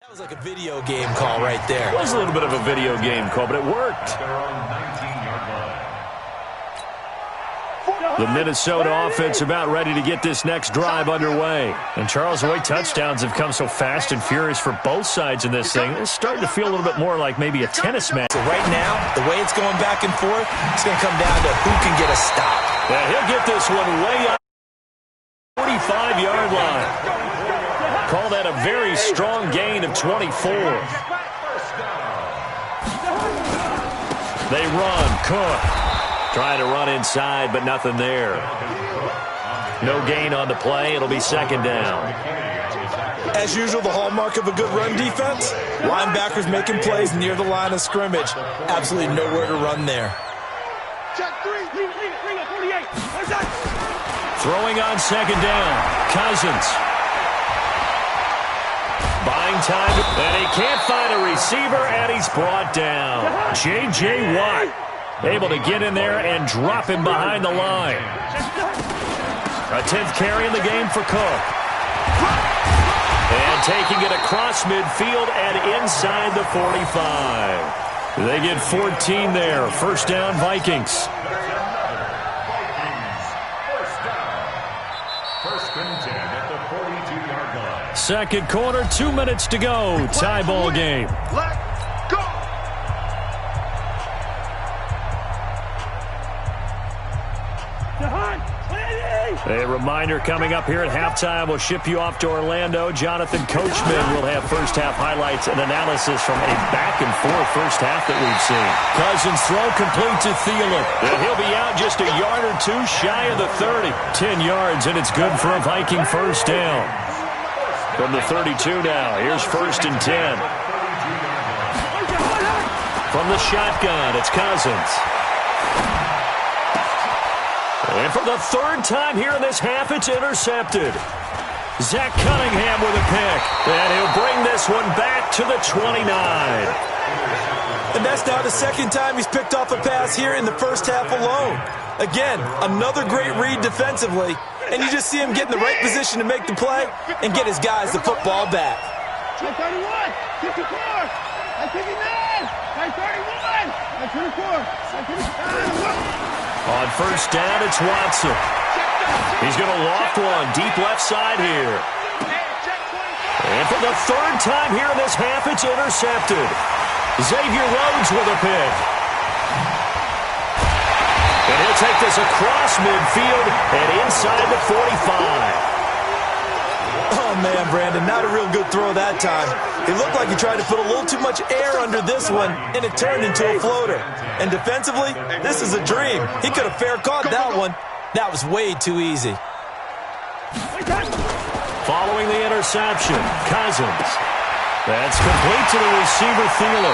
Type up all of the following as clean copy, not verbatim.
That was like a video game call right there. It was a little bit of a video game call, but it worked. The Minnesota offense about ready to get this next drive underway. And Charles, the way touchdowns have come so fast and furious for both sides in this thing, it's starting to feel a little bit more like maybe a tennis match. So right now, the way it's going back and forth, it's going to come down to who can get a stop. Yeah, he'll get this one way up 45-yard line. Call that a very strong gain of 24. They run. Cook trying to run inside, but nothing there. No gain on the play. It'll be second down. As usual, the hallmark of a good run defense, linebackers making plays near the line of scrimmage. Absolutely nowhere to run there. Throwing on second down. Cousins. Buying time, and he can't find a receiver, and he's brought down. J.J. Watt able to get in there and drop him behind the line. A 10th carry in the game for Cook. And taking it across midfield and inside the 45. They get 14 there. First down, Vikings. Second quarter, 2 minutes to go. Tie ball game. Let's go. A reminder coming up here at halftime. We'll ship you off to Orlando. Jonathan Coachman will have first half highlights and analysis from a back-and-forth first half that we've seen. Cousins throw complete to Thielen. And he'll be out just a yard or two shy of the 30. 10 yards, and it's good for a Viking first down. From the 32 now, here's first and 10. From the shotgun, it's Cousins. And for the third time here in this half, it's intercepted. Zach Cunningham with a pick. And he'll bring this one back to the 29. And that's now the second time he's picked off a pass here in the first half alone. Again, another great read defensively. And you just see him get in the right position to make the play and get his guys the football back. 31, 54, 59, 31, 24, On first down, it's Watson. He's going to loft one deep left side here. And for the third time here in this half, it's intercepted. Xavier Rhodes with a pick. And he'll take this across midfield and inside the 45. Oh, man, Brandon, not a real good throw that time. It looked like he tried to put a little too much air under this one, and it turned into a floater. And defensively, this is a dream. He could have fair caught that one. That was way too easy. Following the interception, Cousins. That's complete to the receiver, Thielen.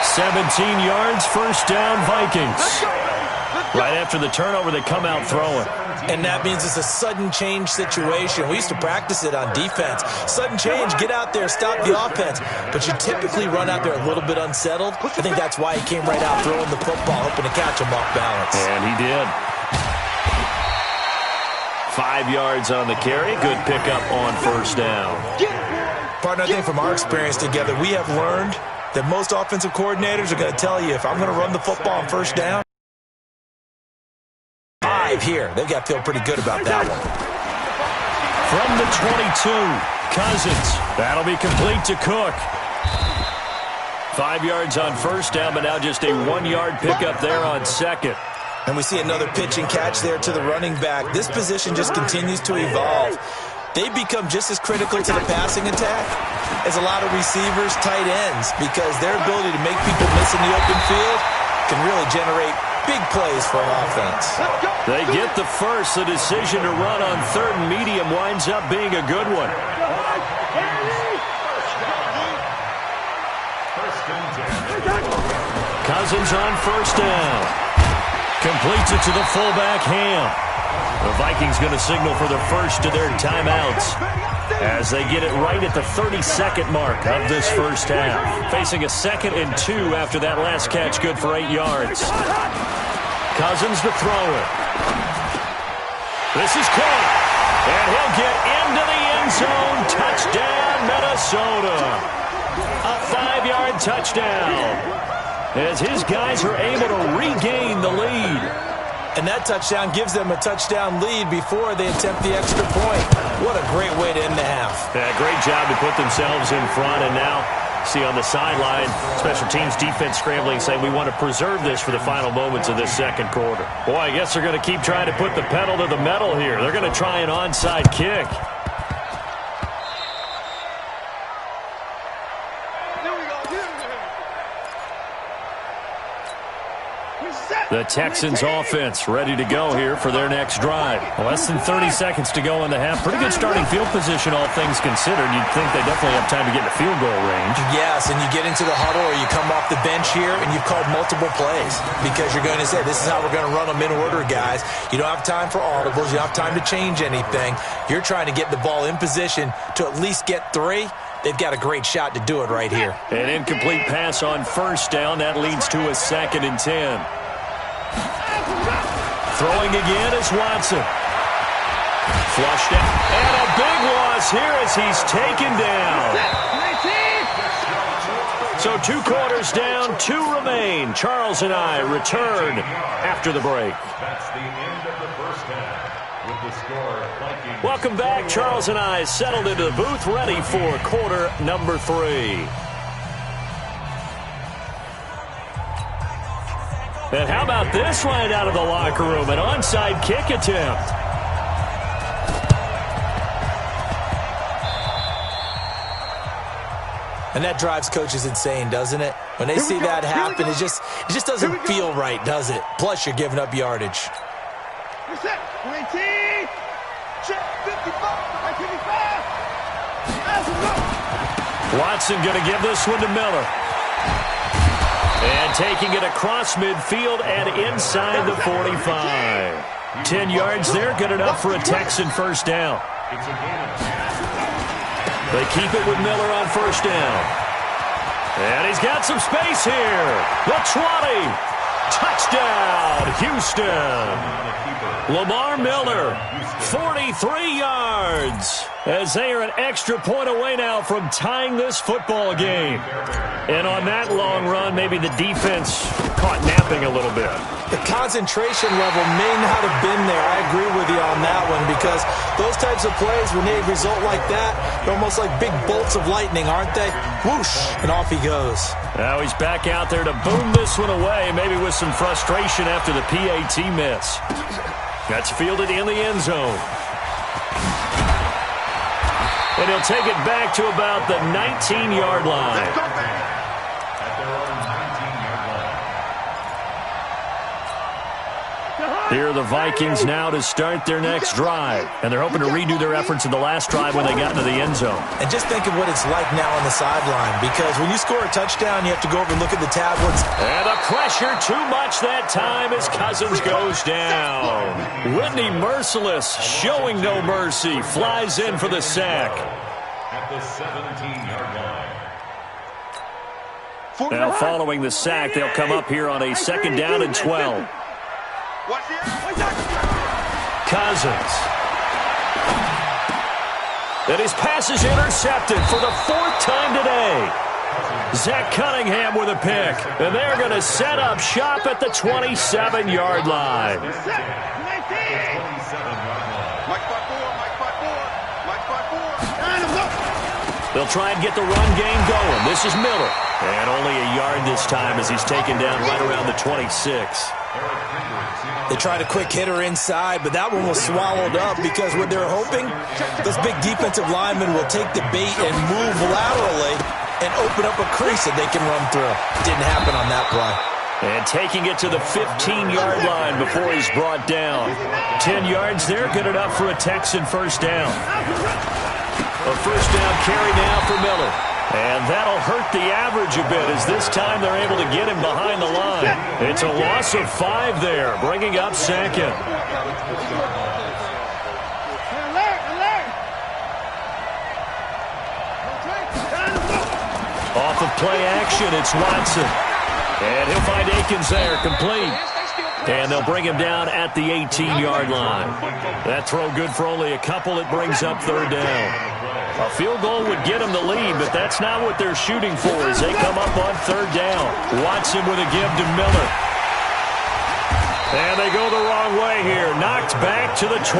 17 yards, first down, Vikings. Right after the turnover, they come out throwing. And that means it's a sudden change situation. We used to practice it on defense. Sudden change, get out there, stop the offense. But you typically run out there a little bit unsettled. I think that's why he came right out throwing the football, hoping to catch him off balance. And he did. 5 yards on the carry. Good pickup on first down. Partner, I think from our experience together, we have learned that most offensive coordinators are going to tell you, if I'm going to run the football on first down, here. They've got to feel pretty good about that one. From the 22, Cousins. That'll be complete to Cook. 5 yards on first down, but now just a 1 yard pickup there on second. And we see another pitch and catch there to the running back. This position just continues to evolve. They become just as critical to the passing attack as a lot of receivers, tight ends, because their ability to make people miss in the open field can really generate big plays for an offense. They get the first. The decision to run on third and medium winds up being a good one. Cousins on first down. Completes it to the fullback, Ham. The Vikings going to signal for the first of their timeouts as they get it right at the 32nd mark of this first half. Facing a 2nd and 2 after that last catch, good for 8 yards. Cousins to throw it. This is caught. And he'll get into the end zone. Touchdown, Minnesota. A 5-yard touchdown, as his guys are able to regain the lead. And that touchdown gives them a touchdown lead before they attempt the extra point. What a great way to end the half. Yeah, great job to put themselves in front. And now, see on the sideline, special teams defense scrambling, saying we want to preserve this for the final moments of this second quarter. Boy, I guess they're going to keep trying to put the pedal to the metal here. They're going to try an onside kick. The Texans offense ready to go here for their next drive. Less than 30 seconds to go in the half. Pretty good starting field position, all things considered. You'd think they definitely have time to get in the field goal range. Yes, and you get into the huddle or you come off the bench here and you've called multiple plays because you're going to say, this is how we're going to run them in order, guys. You don't have time for audibles. You don't have time to change anything. You're trying to get the ball in position to at least get 3. They've got a great shot to do it right here. An incomplete pass on first down. That leads to a 2nd and 10. Throwing again is Watson. Flushed out. And a big loss here as he's taken down. So 2 quarters down, 2 remain. Charles and I return after the break. That's the end of the first half. With the score, Vikings. Welcome back. Charles and I settled into the booth, ready for quarter number 3. And how about this right out of the locker room? An onside kick attempt. And that drives coaches insane, doesn't it? When they see that happen, it just doesn't feel right, does it? Plus, you're giving up yardage. Reset. 19. Check. 55. Watson going to give this one to Miller. And taking it across midfield and inside the 45. 10 yards there, good enough for a Texan first down. They keep it with Miller on first down. And he's got some space here. The 20. Touchdown, Houston. Lamar Miller, 43 yards. As they are an extra point away now from tying this football game. And on that long run, maybe the defense caught napping a little bit. The concentration level may not have been there. I agree with you on that one because those types of plays, when they result like that, they're almost like big bolts of lightning, aren't they? Whoosh, and off he goes. Now he's back out there to boom this one away, maybe with some frustration after the PAT miss. That's fielded in the end zone. And he'll take it back to about the 19-yard line. Here are the Vikings now to start their next drive. And they're hoping to redo their efforts in the last drive when they got into the end zone. And just think of what it's like now on the sideline. Because when you score a touchdown, you have to go over and look at the tablets. And the pressure too much that time as Cousins goes down. Whitney merciless, showing no mercy, flies in for the sack. At the 17-yard line. Now following the sack, they'll come up here on a 2nd down and 12. Cousins. And his pass is intercepted for the 4th time today. Zach Cunningham with a pick. And they're going to set up shop at the 27-yard line. They'll try and get the run game going. This is Miller. And only a yard this time as he's taken down right around the 26. They tried a quick hitter inside, but that one was swallowed up because what they're hoping, those big defensive linemen will take the bait and move laterally and open up a crease that they can run through. Didn't happen on that play. And taking it to the 15-yard line before he's brought down. 10 yards there, good enough for a Texan first down. A first down carry now for Miller. And that'll hurt the average a bit as this time they're able to get him behind the line. It's a loss of 5 there, bringing up 2nd. Off of play action, it's Watson. And he'll find Akins there, complete. And they'll bring him down at the 18-yard line. That throw good for only a couple. It brings up 3rd down. A field goal would get them the lead, but that's not what they're shooting for as they come up on third down. Watson with a give to Miller. And they go the wrong way here. Knocked back to the 20.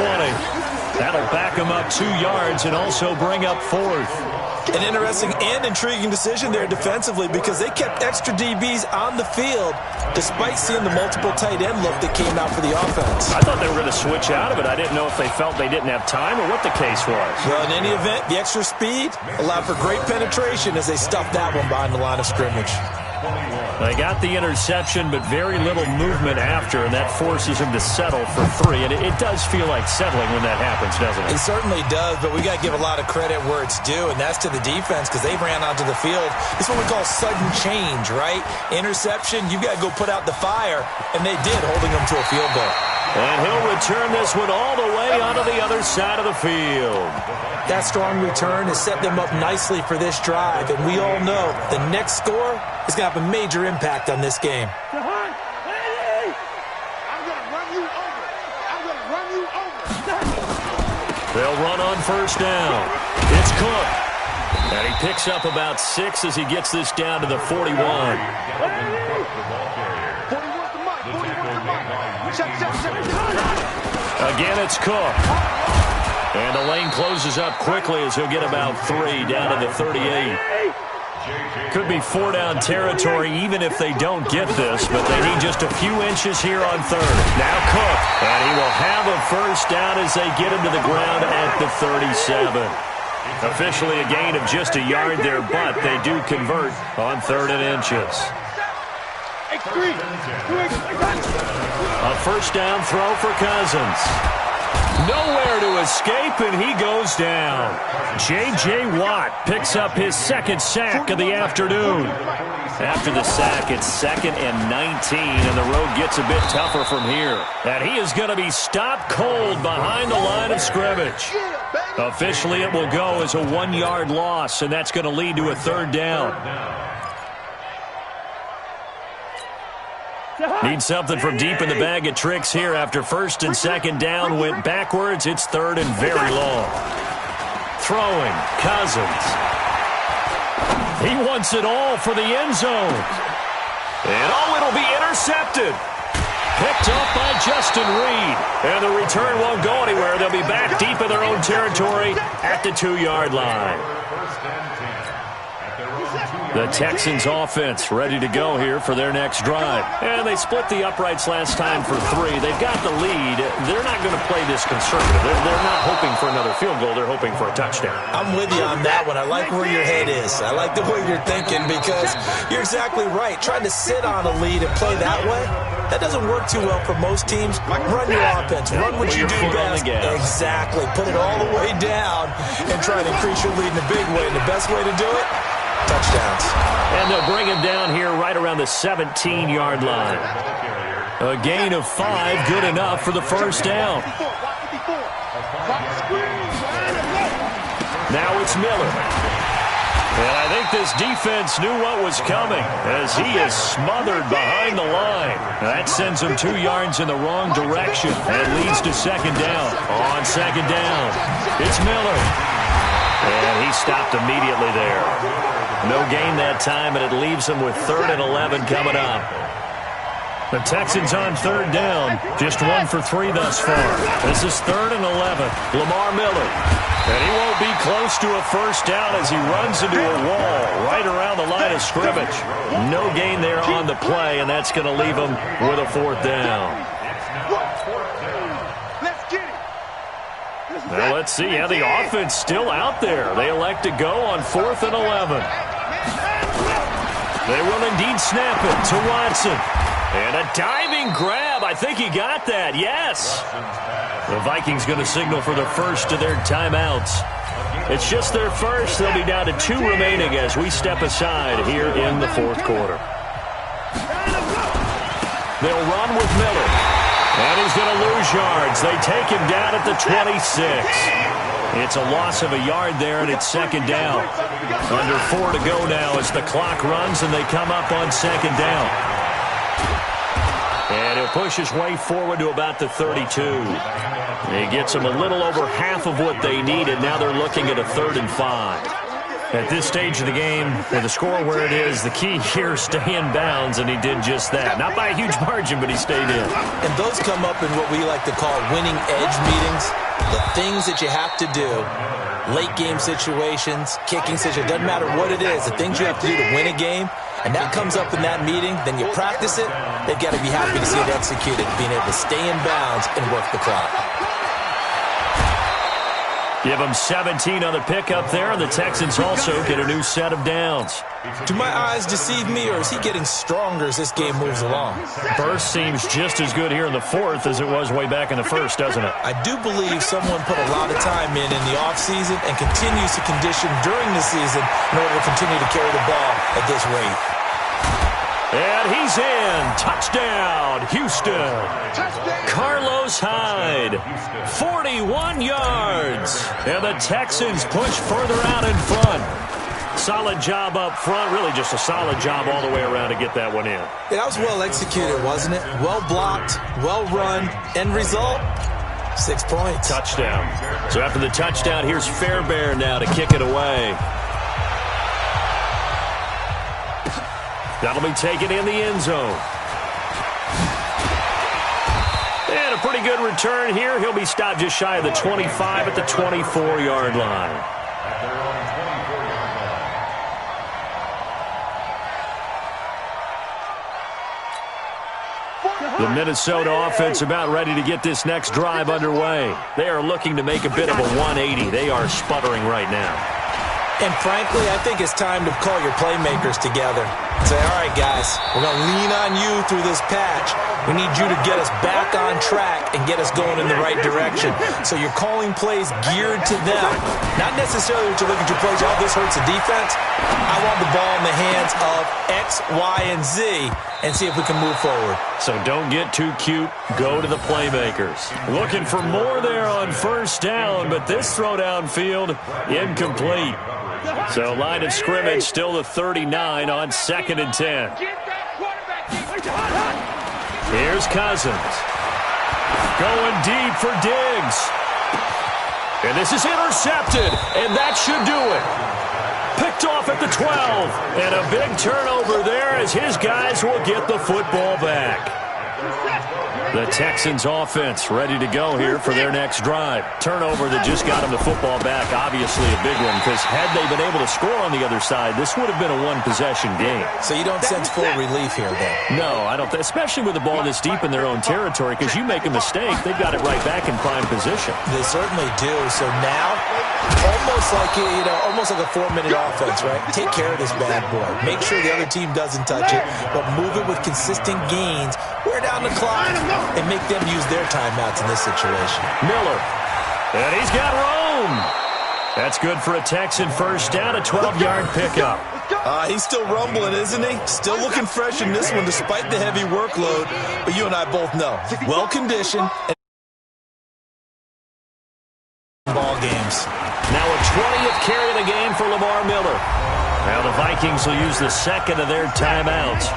That'll back them up 2 yards and also bring up fourth. An interesting and intriguing decision there defensively because they kept extra DBs on the field despite seeing the multiple tight end look that came out for the offense. I thought they were going to switch out of it. I didn't know if they felt they didn't have time or what the case was. Well, in any event, the extra speed allowed for great penetration as they stuffed that one behind the line of scrimmage. They got the interception, but very little movement after, and that forces him to settle for 3. And it does feel like settling when that happens, doesn't it? It certainly does, but we got to give a lot of credit where it's due, and that's to the defense because they ran onto the field. It's what we call sudden change, right? Interception, you got to go put out the fire, and they did, holding them to a field goal. And he'll return this one all the way onto the other side of the field. That strong return has set them up nicely for this drive, and we all know the next score is going to have a major impact on this game. I'm going to run you over. I'm going to run you over. They'll run on first down. It's Cook. And he picks up about 6 as he gets this down to the 41. 41's the mark. 41's the mark. Check. Again, it's Cook. And the lane closes up quickly as he'll get about 3 down to the 38. Could be 4-down territory even if they don't get this, but they need just a few inches here on third. Now Cook, and he will have a first down as they get him to the ground at the 37. Officially a gain of just a yard there, but they do convert on 3rd and inches. A first down throw for Cousins. Nowhere to escape, and he goes down. J.J. Watt picks up his 2nd sack of the afternoon. After the sack, it's 2nd and 19, and the road gets a bit tougher from here. And he is going to be stopped cold behind the line of scrimmage. Officially, it will go as a 1-yard loss, and that's going to lead to a 3rd down. Need something from deep in the bag of tricks here after 1st and 2nd down went backwards. It's 3rd and very long. Throwing, Cousins. He wants it all for the end zone. And it'll be intercepted. Picked up by Justin Reed. And the return won't go anywhere. They'll be back deep in their own territory at the 2-yard line. The Texans offense ready to go here for their next drive. And they split the uprights last time for 3. They've got the lead. They're not going to play this conservative. They're not hoping for another field goal. They're hoping for a touchdown. I'm with you on that one. I like where your head is. I like the way you're thinking because you're exactly right. Trying to sit on a lead and play that way, that doesn't work too well for most teams. Run your offense. Run what you do best. Exactly. Put it all the way down and try to increase your lead in a big way. And the best way to do it, touchdowns. And they'll bring him down here right around the 17-yard line. A gain of 5, good enough for the first down. Now it's Miller. And I think this defense knew what was coming as he is smothered behind the line. That sends him 2 yards in the wrong direction and leads to 2nd down. On 2nd down, it's Miller. And he stopped immediately there. No gain that time, and it leaves them with 3rd and 11 coming up. The Texans on 3rd down, just 1 for 3 thus far. This is 3rd and 11. Lamar Miller. And he won't be close to a first down as he runs into a wall right around the line of scrimmage. No gain there on the play, and that's going to leave him with a 4th down. Now let's see. Yeah, the offense still out there. They elect to go on 4th and 11. They will indeed snap it to Watson. And a diving grab. I think he got that. Yes. The Vikings going to signal for the first of their timeouts. It's just their first. They'll be down to 2 remaining as we step aside here in the 4th quarter. They'll run with Miller. And he's going to lose yards. They take him down at the 26. It's a loss of a yard there, and it's 2nd down. Under 4 to go now as the clock runs, and they come up on 2nd down. And he'll push his way forward to about the 32. He gets them a little over half of what they needed. Now they're looking at a 3rd and 5. At this stage of the game, with the score where it is, the key here is stay in bounds, and he did just that. Not by a huge margin, but he stayed in. And those come up in what we like to call winning edge meetings. The things that you have to do, late game situations, kicking situations, doesn't matter what it is, the things you have to do to win a game, and that comes up in that meeting, then you practice it, they've got to be happy to see it executed, being able to stay in bounds and work the clock. Give them 17 on the pickup there, and the Texans also get a new set of downs. Do my eyes deceive me, or is he getting stronger as this game moves along? Burst seems just as good here in the 4th as it was way back in the 1st, doesn't it? I do believe someone put a lot of time in the offseason and continues to condition during the season in order to continue to carry the ball at this rate. And he's in. Touchdown, Houston. Touchdown. Carlos Hyde, 41 yards. And the Texans push further out in front. Solid job up front. Really just a solid job all the way around to get that one in. Yeah, that was well executed, wasn't it? Well blocked, well run. End result, 6 points. Touchdown. So after the touchdown, here's Fairbairn now to kick it away. That'll be taken in the end zone. And a pretty good return here. He'll be stopped just shy of the 25 at the 24-yard line. The Minnesota offense about ready to get this next drive underway. They are looking to make a bit of a 180. They are sputtering right now. And frankly, I think it's time to call your playmakers together. Say, all right, guys, we're going to lean on you through this patch. We need you to get us back on track and get us going in the right direction. So you're calling plays geared to them. Not necessarily to look at your plays, oh, this hurts the defense. I want the ball in the hands of X, Y, and Z and see if we can move forward. So don't get too cute. Go to the playmakers. Looking for more there on 1st down, but this throw downfield, incomplete. So line of scrimmage still the 39 on 2nd and 10. Here's Cousins. Going deep for Diggs. And this is intercepted, and that should do it. Picked off at the 12. And a big turnover there as his guys will get the football back. The Texans offense ready to go here for their next drive. Turnover that just got them the football back, obviously a big one, because had they been able to score on the other side, this would have been a one-possession game. So you don't sense full relief here, then? No, I don't. Especially with the ball this deep in their own territory, because you make a mistake, they've got it right back in prime position. They certainly do. So now, almost like a 4-minute offense, right? Take care of this bad boy. Make sure the other team doesn't touch it, but move it with consistent gains. Wear down the clock and make them use their timeouts in this situation. Miller. And he's got room. That's good for a Texan 1st down, a 12-yard pickup. He's still rumbling, isn't he? Still looking fresh in this one despite the heavy workload. But you and I both know, well-conditioned ball games. Now a 20th carry of the game for Lamar Miller. Now the Vikings will use the second of their timeouts,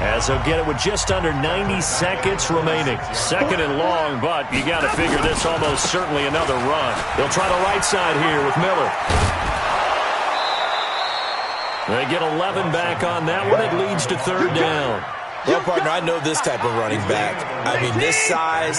as they'll get it with just under 90 seconds remaining. 2nd and long, but you got to figure this almost certainly another run. They'll try the right side here with Miller. They get 11 back on that one. It leads to 3rd down. Well, partner, I know this type of running back. I mean, this size,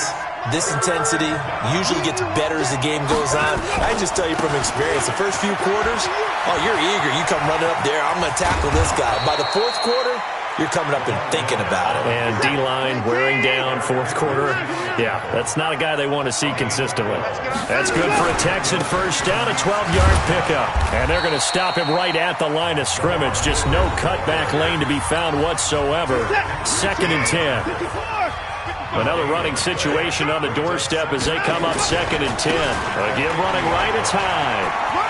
this intensity usually gets better as the game goes on. I just tell you from experience, the first few quarters, oh, you're eager. You come running up there, I'm going to tackle this guy. By the 4th quarter, you're coming up and thinking about it. And D-line wearing down 4th quarter. Yeah, that's not a guy they want to see consistently. That's good for a Texan 1st down, a 12-yard pickup. And they're going to stop him right at the line of scrimmage. Just no cutback lane to be found whatsoever. 2nd and 10. Another running situation on the doorstep as they come up 2nd and 10. Again, running right, it's Hyde.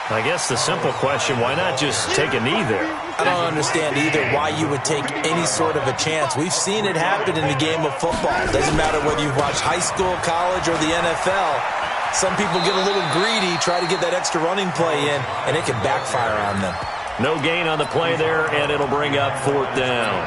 I guess the simple question, why not just take a knee there? I don't understand either why you would take any sort of a chance. We've seen it happen in the game of football. It doesn't matter whether you've watched high school, college, or the NFL. Some people get a little greedy, try to get that extra running play in, and it can backfire on them. No gain on the play there, and it'll bring up 4th down.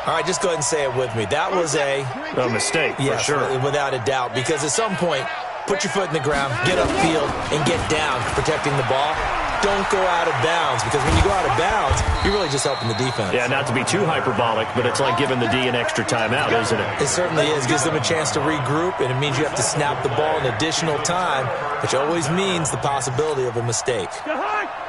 All right, just go ahead and say it with me. That was a mistake, yes, for sure. Without a doubt, because at some point, put your foot in the ground, get upfield, and get down protecting the ball. Don't go out of bounds, because when you go out of bounds, you're really just helping the defense. Yeah, not to be too hyperbolic, but it's like giving the D an extra timeout, isn't it? It certainly is. Gives them a chance to regroup, and it means you have to snap the ball an additional time, which always means the possibility of a mistake.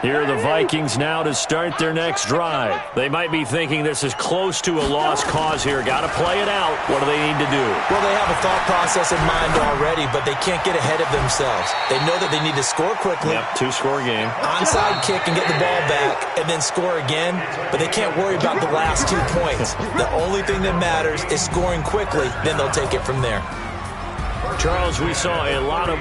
Here are the Vikings now to start their next drive. They might be thinking this is close to a lost cause here. Got to play it out. What do they need to do? Well, they have a thought process in mind already, but they can't get ahead of themselves. They know that they need to score quickly. Yep, two-score game. Onside kick and get the ball back and then score again, but they can't worry about the last 2 points. The only thing that matters is scoring quickly, then they'll take it from there. Charles, we saw a lot of